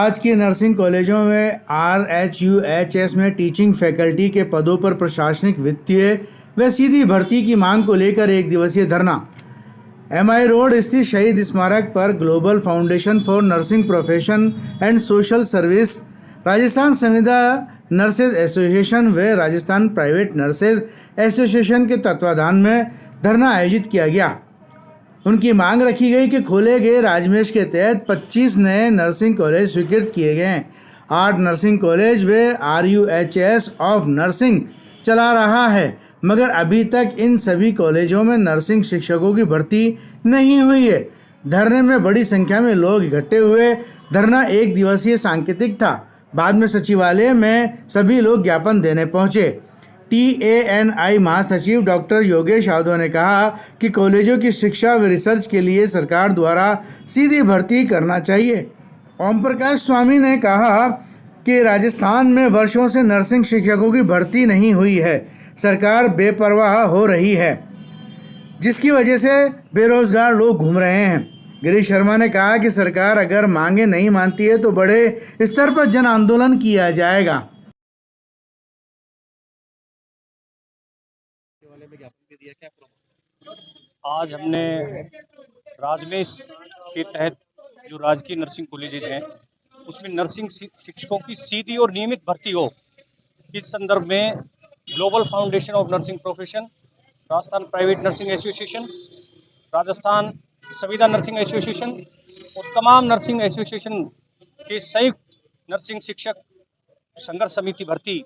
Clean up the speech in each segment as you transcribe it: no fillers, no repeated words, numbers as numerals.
राजकीय नर्सिंग कॉलेजों में RHUHS में टीचिंग फैकल्टी के पदों पर प्रशासनिक, वित्तीय व सीधी भर्ती की मांग को लेकर एक दिवसीय धरना। MI रोड स्थित शहीद स्मारक पर global foundation for nursing profession and social service, Rajasthan संविदा नर्सेज एसोसिएशन व राजस्थान प्राइवेट नर्सेज एसोसिएशन के तत्वाधान में धरना आयोजित किया गया। उनकी मांग रखी गई कि खोले गए राजमेश के तहत 25 नए नर्सिंग कॉलेज स्वीकृत किए गए। 8 नर्सिंग कॉलेज व RUHS ऑफ नर्सिंग चला रहा है, मगर अभी तक इन सभी कॉलेजों में नर्सिंग शिक्षकों की भर्ती नहीं हुई है। धरने में बड़ी संख्या में लोग इकट्ठे हुए। धरना एक दिवसीय सांकेतिक था। बाद में सचिवालय में सभी लोग ज्ञापन देने पहुंचे। TANI महासचिव डॉक्टर योगेश यादव ने कहा कि कॉलेजों की शिक्षा व रिसर्च के लिए सरकार द्वारा सीधी भर्ती करना चाहिए। ओम प्रकाश स्वामी ने कहा कि राजस्थान में वर्षों से नर्सिंग शिक्षकों की भर्ती नहीं हुई है। सरकार बेपरवाह हो रही है, जिसकी वजह से बेरोजगार लोग घूम रहे हैं। गिरीश शर्मा ने कहा कि सरकार अगर मांगे नहीं मानती है तो बड़े स्तर पर जन आंदोलन किया जाएगा। आज हमने राजमेश के तहत जो राजकीय नर्सिंग कॉलेजेज हैं उसमें नर्सिंग शिक्षकों की सीधी और नियमित भर्ती हो, इस संदर्भ में global foundation of nursing profession, Rajasthan private nursing association, Rajasthan संविदा नर्सिंग एसोसिएशन और तमाम नर्सिंग एसोसिएशन के संयुक्त नर्सिंग शिक्षक संघर्ष समिति भर्ती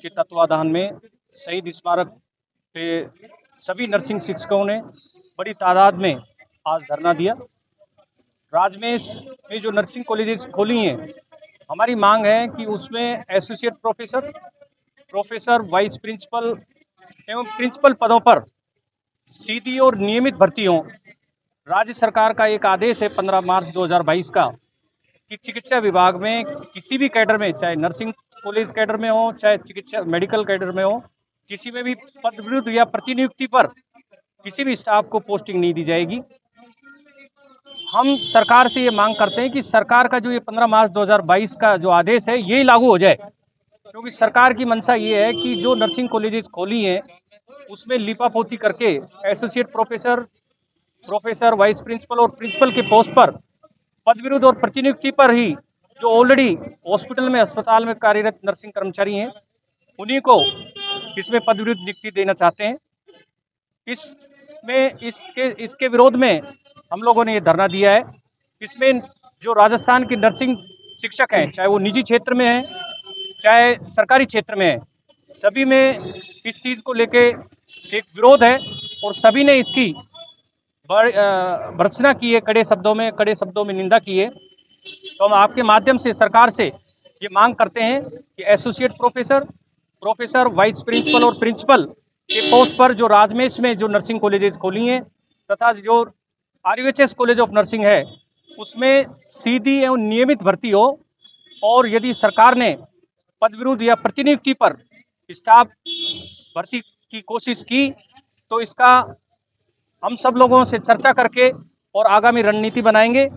के तत्वाधान में शहीद स्मारक पे सभी नर्सिंग शिक्षकों ने बड़ी तादाद में आज धरना दिया। राजमेश में जो नर्सिंग कॉलेजेस खोली हैं, हमारी मांग है कि उसमें associate professor, professor, vice principal एवं प्रिंसिपल पदों पर सीधी और नियमित भर्ती हो। राज्य सरकार का एक आदेश है 15 मार्च 2022 का कि चिकित्सा विभाग में किसी भी कैडर में, चाहे नर्सिंग कॉलेज कैडर में हो, चाहे चिकित्सा मेडिकल कैडर में हो, किसी में भी पद विरुद्ध या प्रतिनियुक्ति पर किसी भी स्टाफ को पोस्टिंग नहीं दी जाएगी। हम सरकार से ये मांग करते हैं कि सरकार का जो ये 15 मार्च 2022 का जो आदेश है यही लागू हो जाए, क्योंकि सरकार की मंशा ये है कि जो नर्सिंग कॉलेजेस खोली हैं उसमें लिपापोती करके associate professor, professor, vice principal और प्रिंसिपल के पोस्ट पर पद विरुद्ध और प्रतिनियुक्ति पर ही जो ऑलरेडी हॉस्पिटल में, अस्पताल में कार्यरत नर्सिंग कर्मचारी हैं उन्हीं को इसमें पद विरुद्ध नियुक्ति देना चाहते हैं। इसके विरोध में हम लोगों ने ये धरना दिया है। इसमें जो राजस्थान के नर्सिंग शिक्षक हैं, चाहे वो निजी क्षेत्र में हैं, चाहे सरकारी क्षेत्र में हैं, सभी में इस चीज़ को लेके एक विरोध है और सभी ने इसकी भर्त्सना की है, कड़े शब्दों में निंदा की है। तो हम आपके माध्यम से सरकार से ये मांग करते हैं कि associate professor, professor, vice principal और प्रिंसिपल के पोस्ट पर जो राजमेश में जो नर्सिंग कॉलेजेस खोली हैं तथा जो RUHS कॉलेज ऑफ नर्सिंग है उसमें सीधी एवं नियमित भर्ती हो, और यदि सरकार ने पद विरुद्ध या प्रतिनियुक्ति पर स्टाफ भर्ती की कोशिश की तो इसका हम सब लोगों से चर्चा करके और आगामी रणनीति बनाएंगे।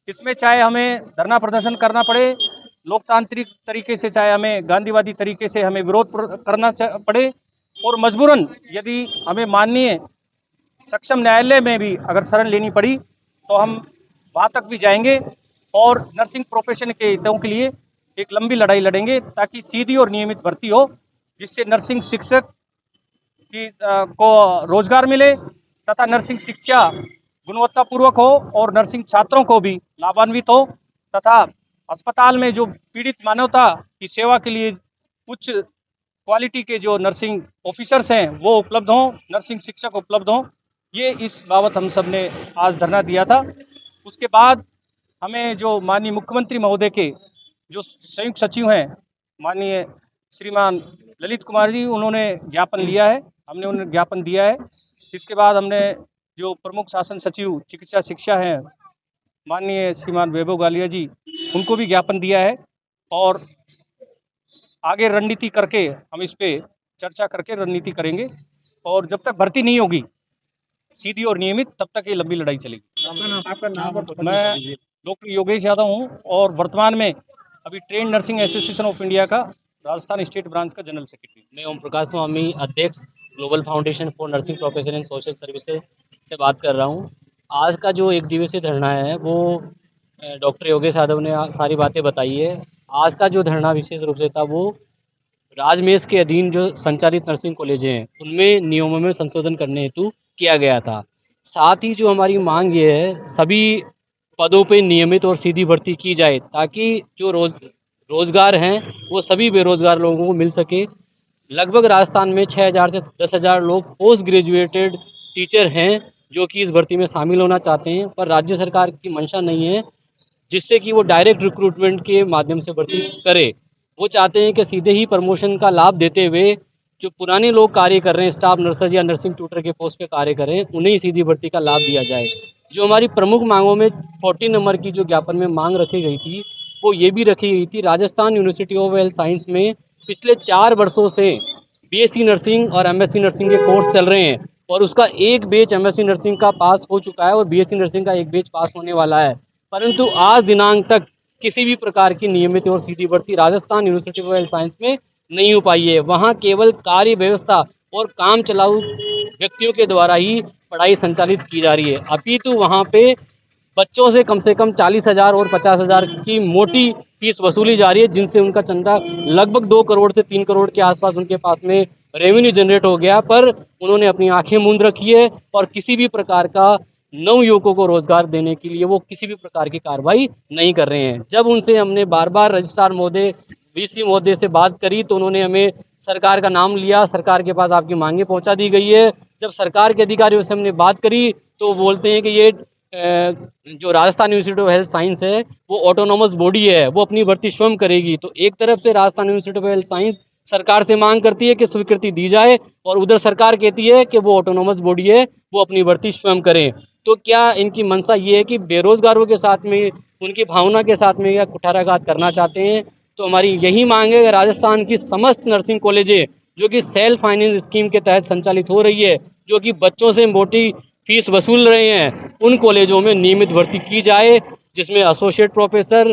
इसमें चाहे हमें धरना प्रदर्शन करना पड़े, लोकतांत्रिक तरीके से, चाहे हमें गांधीवादी तरीके से हमें विरोध करना पड़े, और मजबूरन यदि हमें माननीय सक्षम न्यायालय में भी अगर शरण लेनी पड़ी तो हम वहाँ तक भी जाएंगे और नर्सिंग प्रोफेशन के हितों के लिए एक लंबी लड़ाई लड़ेंगे, ताकि सीधी और नियमित भर्ती हो, जिससे नर्सिंग शिक्षक की को रोजगार मिले तथा नर्सिंग शिक्षा गुणवत्तापूर्वक हो और नर्सिंग छात्रों को भी लाभान्वित हो, तथा अस्पताल में जो पीड़ित मानवता की सेवा के लिए उच्च क्वालिटी के जो नर्सिंग ऑफिसर्स हैं वो उपलब्ध हों, नर्सिंग शिक्षक उपलब्ध हों। ये इस बाबत हम सब ने आज धरना दिया था। उसके बाद हमें जो माननीय मुख्यमंत्री महोदय के जो संयुक्त सचिव हैं, माननीय श्रीमान ललित कुमार जी, उन्होंने ज्ञापन लिया है, हमने उन्हें ज्ञापन दिया है। इसके बाद हमने जो प्रमुख शासन सचिव चिकित्सा शिक्षा हैं, माननीय श्रीमान वैभव गालिया जी, उनको भी ज्ञापन दिया है, और आगे रणनीति करके हम इस पे चर्चा करके रणनीति करेंगे, और जब तक भर्ती नहीं होगी सीधी और नियमित तब तक ये लंबी लड़ाई चलेगी। आपका नाम और पता मैं दीजिए। डॉक्टर योगेश यादव हूँ और वर्तमान में अभी train nursing association of India का राजस्थान स्टेट ब्रांच का जनरल सेक्रेटरी। मैं ओम प्रकाश स्वामी, अध्यक्ष global foundation for nursing profession and social services से बात कर रहा हूँ। आज का जो एक दिवसीय धरना है वो डॉक्टर योगेश यादव ने सारी बातें बताई है। आज का जो धरना विशेष रूप से था वो राजमेष के अधीन जो संचालित नर्सिंग कॉलेजें हैं उनमें नियमों में संशोधन करने हेतु किया गया था। साथ ही जो हमारी मांग ये है सभी पदों पे नियमित और सीधी भर्ती की जाए ताकि जो रोज़गार हैं वो सभी बेरोज़गार लोगों को मिल सके। लगभग राजस्थान में 6,000 से 10,000 लोग पोस्ट ग्रेजुएटेड टीचर हैं जो कि इस भर्ती में शामिल होना चाहते हैं, पर राज्य सरकार की मंशा नहीं है जिससे कि वो डायरेक्ट रिक्रूटमेंट के माध्यम से भर्ती करे। वो चाहते हैं कि सीधे ही प्रमोशन का लाभ देते हुए जो पुराने लोग कार्य कर रहे हैं, स्टाफ नर्सेज या नर्सिंग ट्यूटर के पोस्ट पे कार्य कर रहे हैं, उन्हें ही सीधी भर्ती का लाभ दिया जाए। जो हमारी प्रमुख मांगों में 14 नंबर की जो ज्ञापन में मांग रखी गई थी वो ये भी रखी गई थी, Rajasthan university of health science में पिछले 4 वर्षों से बीएससी नर्सिंग और एमएससी नर्सिंग के कोर्स चल रहे हैं और उसका एक बैच एमएससी नर्सिंग का पास हो चुका है और बीएससी नर्सिंग का एक बैच पास होने वाला है, परंतु आज दिनांक तक किसी भी प्रकार की नियमित और सीधी भर्ती Rajasthan university of health science में नहीं हो पाई है। वहाँ केवल कार्य व्यवस्था और काम चलाऊ व्यक्तियों के द्वारा ही पढ़ाई संचालित की जा रही है। अपितु वहाँ पे बच्चों से कम 40,000 और 50,000 की मोटी फीस वसूली जा रही है, जिनसे उनका चंदा लगभग 2 करोड़ से 3 करोड़ के आसपास उनके पास में रेवेन्यू जनरेट हो गया, पर उन्होंने अपनी आंखें मूंद रखी है और किसी भी प्रकार का नव युवकों को रोजगार देने के लिए वो किसी भी प्रकार की कार्रवाई नहीं कर रहे हैं। जब उनसे हमने बार बार रजिस्ट्रार महोदय, वीसी महोदय से बात करी तो उन्होंने हमें सरकार का नाम लिया, सरकार के पास आपकी मांगे पहुंचा दी गई है। जब सरकार के अधिकारियों से हमने बात करी तो वो बोलते हैं कि ये जो Rajasthan university of health science है वो ऑटोनोमस बॉडी है, वो अपनी भर्ती स्वयं करेगी। तो एक तरफ से Rajasthan university of health science सरकार से मांग करती है कि स्वीकृति दी जाए और उधर सरकार कहती है कि वो ऑटोनोमस बॉडी है, वो अपनी भर्ती स्वयं करें। तो क्या इनकी मंशा ये है कि बेरोजगारों के साथ में, उनकी भावना के साथ में या कुठाराघात करना चाहते हैं? तो हमारी यही मांग है कि राजस्थान की समस्त नर्सिंग कॉलेजें जो कि सेल्फ फाइनेंस स्कीम के तहत संचालित हो रही है, जो कि बच्चों से मोटी फीस वसूल रहे हैं, उन कॉलेजों में नियमित भर्ती की जाए जिसमें associate professor,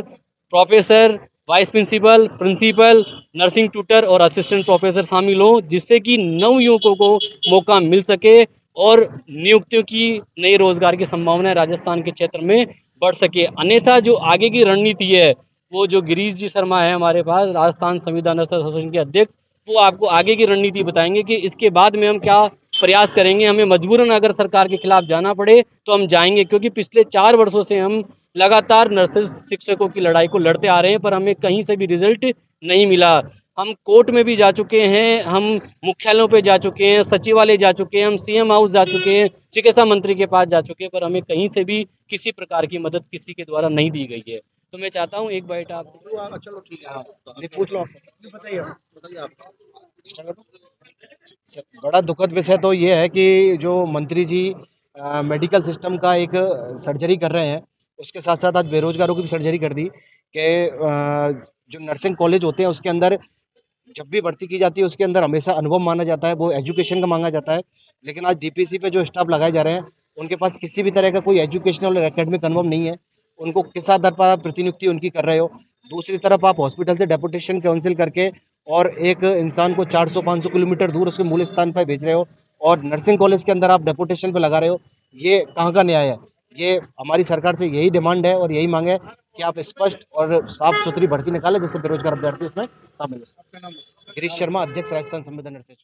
professor, vice principal, principal, nursing tutor और असिस्टेंट प्रोफेसर शामिल हों, जिससे कि नव युवकों को मौका मिल सके और नियुक्तियों की नई रोजगार की संभावनाएं राजस्थान के क्षेत्र में बढ़ सके। अन्यथा जो आगे की रणनीति है वो जो गिरीश जी शर्मा है हमारे पास, राजस्थान संविधान एसोसिएशन के अध्यक्ष, वो आपको आगे की रणनीति बताएंगे कि इसके बाद में हम क्या प्रयास करेंगे। हमें मजबूरन अगर सरकार के खिलाफ जाना पड़े तो हम जाएंगे, क्योंकि पिछले 4 वर्षों से हम लगातार नर्सेज शिक्षकों की लड़ाई को लड़ते आ रहे हैं, पर हमें कहीं से भी रिजल्ट नहीं मिला। हम कोर्ट में भी जा चुके हैं, हम मुख्यालयों पे जा चुके हैं, सचिवालय जा चुके हैं, हम सीएम हाउस जा चुके हैं, चिकित्सा मंत्री के पास जा चुके हैं, पर हमें कहीं से भी किसी प्रकार की मदद किसी के द्वारा नहीं दी गई है। तो मैं चाहता हूँ एक बाइट आप। चलो ठीक है, हाँ नहीं पूछ लो आपसे, बताइए बताइए आप। बड़ा दुखद विषय तो ये है कि जो मंत्री जी मेडिकल सिस्टम का एक सर्जरी कर रहे हैं, उसके साथ साथ आज बेरोजगारों की भी सर्जरी कर दी कि जो नर्सिंग कॉलेज होते हैं उसके अंदर जब भी भर्ती की जाती है उसके अंदर हमेशा अनुभव माना जाता है, वो एजुकेशन का मांगा जाता है। लेकिन आज डीपीसी पे जो स्टाफ लगाए जा रहे हैं उनके पास किसी भी तरह का कोई एजुकेशनल और एकेडमिक अनुभव नहीं है। उनको किस आधार पर आप प्रतिनियुक्ति उनकी कर रहे हो? दूसरी तरफ आप हॉस्पिटल से डेपुटेशन काउंसिल करके और एक इंसान को 400-500 किलोमीटर दूर उसके मूल स्थान पर भेज रहे हो और नर्सिंग कॉलेज के अंदर आप डेपुटेशन पे लगा रहे हो। ये कहाँ का न्याय है? ये हमारी सरकार से यही डिमांड है और यही मांग है कि आप स्पष्ट और साफ सुथरी भर्ती निकालें जिससे बेरोजगार अभ्यर्थी उसमें शामिल हो सके। गिरीश शर्मा, अध्यक्ष राजस्थान संविधान नर्सेज।